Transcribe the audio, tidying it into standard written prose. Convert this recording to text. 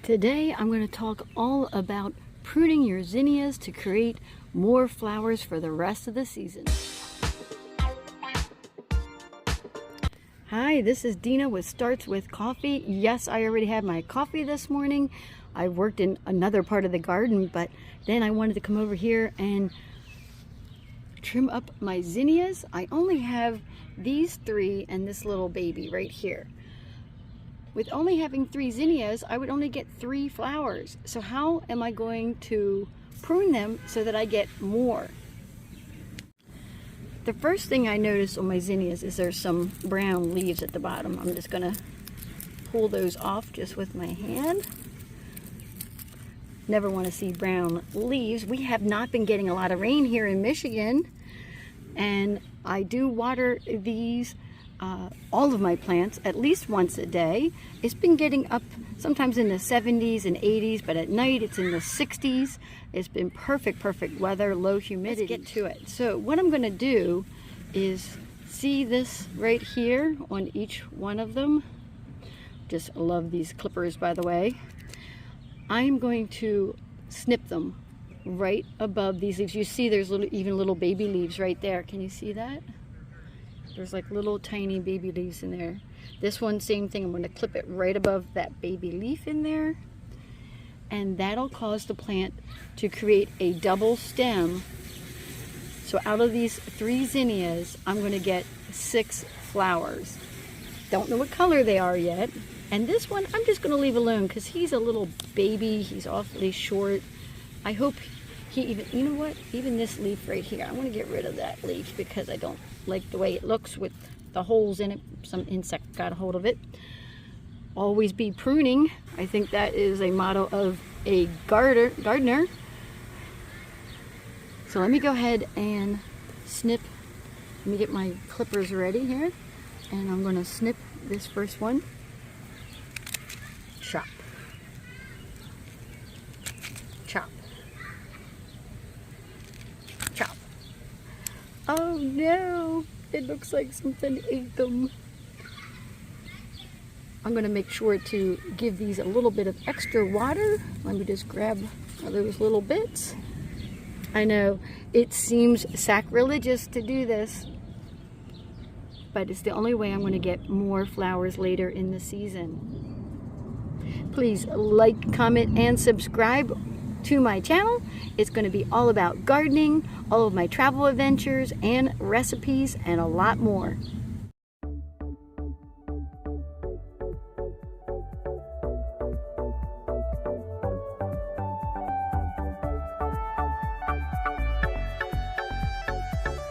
Today I'm going to talk all about pruning your zinnias to create more flowers for the rest of the season. Hi, this is Dina with Starts With Coffee. Yes, I already had my coffee this morning. I worked in another part of the garden, but then I wanted to come over here and trim up my zinnias. I only have these three and this little baby right here. With only having 3 zinnias, I would only get 3 flowers. So how am I going to prune them so that I get more? The first thing I notice on my zinnias is there's some brown leaves at the bottom. I'm just gonna pull those off just with my hand. Never want to see brown leaves. We have not been getting a lot of rain here in Michigan, and I do water these all of my plants at least once a day. It's been getting up sometimes in the 70s and 80s, but at night it's in the 60s. It's been perfect weather, low humidity. Let's get to it. So what I'm going to do is, see this right here on each one of them. Just love these clippers, by the way. I'm going to snip them right above these leaves. You see there's even little baby leaves right there. Can you see that? There's like little tiny baby leaves in there. This one, same thing. I'm going to clip it right above that baby leaf in there. And that'll cause the plant to create a double stem. So out of these 3 zinnias, I'm going to get 6 flowers. Don't know what color they are yet. And this one, I'm just going to leave alone because he's a little baby. He's awfully short. I hope he even, you know what? Even this leaf right here, I want to get rid of that leaf because I don't like the way it looks with the holes in it. Some insect got a hold of it. Always be pruning. I think that is a motto of a gardener. So let me go ahead and snip. Let me get my clippers ready here. And I'm going to snip this first one. Chop. Chop. Chop. Oh no, it looks like something ate them. I'm going to make sure to give these a little bit of extra water. Let me just grab those little bits. I know it seems sacrilegious to do this, but it's the only way I'm going to get more flowers later in the season. Please like, comment, and subscribe to my channel. It's going to be all about gardening, all of my travel adventures and recipes, and a lot more.